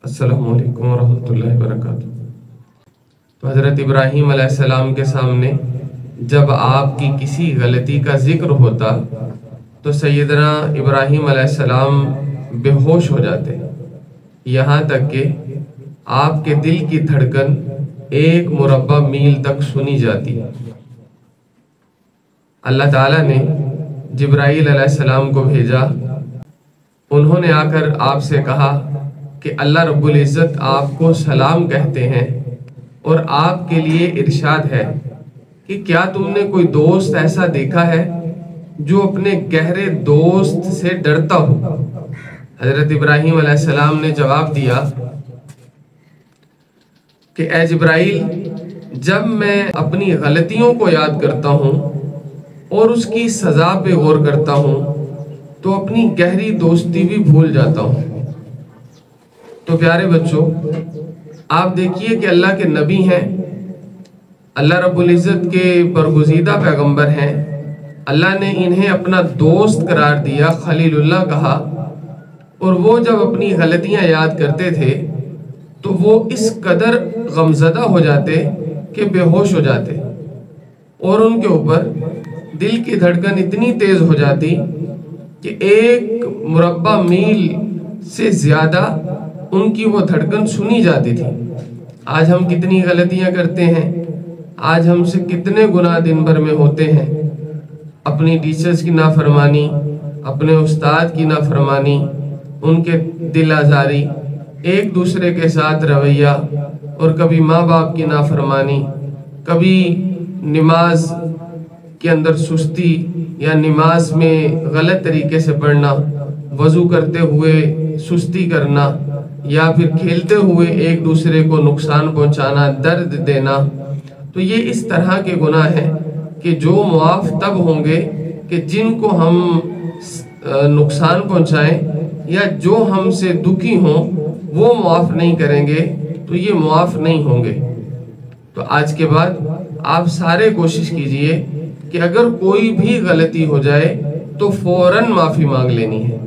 अस्सलामु अलैकुम वरहमतुल्लाहि वबरकातुहू। तो हज़रत इब्राहीम अलैहिस्सलाम के सामने जब आपकी किसी गलती का जिक्र होता तो सैयदना इब्राहीम अलैहिस्सलाम बेहोश हो जाते, यहाँ तक कि आपके दिल की धड़कन 1 मुरब्बा मील तक सुनी जाती। अल्लाह ताला ने जिब्राईल अलैहिस्सलाम को भेजा। उन्होंने आकर आपसे कहा कि अल्लाह रब्बुल इज़्ज़त आपको सलाम कहते हैं और आपके लिए इरशाद है कि क्या तुमने कोई दोस्त ऐसा देखा है जो अपने गहरे दोस्त से डरता हो। हज़रत इब्राहीम अलैहिस्सलाम ने जवाब दिया कि ऐ जिब्राईल, जब मैं अपनी गलतियों को याद करता हूँ और उसकी सज़ा पे गौर करता हूँ तो अपनी गहरी दोस्ती भी भूल जाता हूँ। तो प्यारे बच्चों, आप देखिए कि अल्लाह के नबी हैं, अल्लाह रब्बुल इज़्ज़त के बरगुज़ीदा पैगंबर हैं। अल्लाह ने इन्हें अपना दोस्त करार दिया, खलीलुल्लाह कहा। और वो जब अपनी गलतियां याद करते थे तो वो इस कदर गमज़दा हो जाते कि बेहोश हो जाते और उनके ऊपर दिल की धड़कन इतनी तेज़ हो जाती कि 1 मुरब्बा मील से ज़्यादा उनकी वो धड़कन सुनी जाती थी। आज हम कितनी गलतियां करते हैं, आज हमसे कितने गुनाह दिन भर में होते हैं। अपनी टीचर्स की नाफरमानी, अपने उस्ताद की नाफरमानी, उनके दिल आज़ारी, एक दूसरे के साथ रवैया, और कभी माँ बाप की नाफरमानी, कभी नमाज के अंदर सुस्ती या नमाज में गलत तरीके से पढ़ना, वज़ू करते हुए सुस्ती करना, या फिर खेलते हुए एक दूसरे को नुकसान पहुंचाना, दर्द देना। तो ये इस तरह के गुनाह हैं कि जो मुआफ़ तब होंगे कि जिनको हम नुकसान पहुंचाएं या जो हमसे दुखी हों वो मुआफ़ नहीं करेंगे तो ये मुआफ़ नहीं होंगे। तो आज के बाद आप सारे कोशिश कीजिए कि अगर कोई भी गलती हो जाए तो फ़ौरन माफ़ी मांग लेनी है,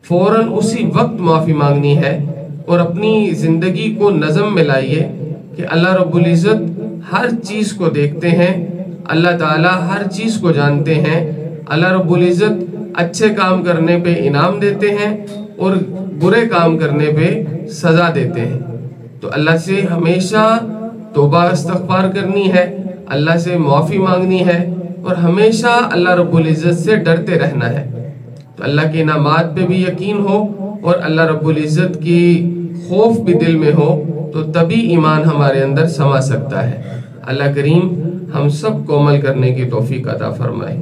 फ़ौरन उसी वक्त माफ़ी मांगनी है और अपनी ज़िंदगी को नज़म में लाइए कि अल्लाह रब्बुल इज़्ज़त हर चीज़ को देखते हैं, अल्लाह ताला हर चीज़ को जानते हैं। अल्लाह रब्बुल इज़्ज़त अच्छे काम करने पे इनाम देते हैं और बुरे काम करने पे सज़ा देते हैं। तो अल्लाह से हमेशा तौबा इस्तग़फ़ार करनी है, अल्लाह से माफ़ी मांगनी है और हमेशा अल्लाह रब्बुल इज़्ज़त से डरते रहना है। तो अल्लाह के इनामात पे भी यकीन हो और अल्लाह रब्बुल इज़्ज़त की खौफ भी दिल में हो तो तभी ईमान हमारे अंदर समा सकता है। अल्लाह करीम हम सब को अमल करने की तौफीक अता फरमाए।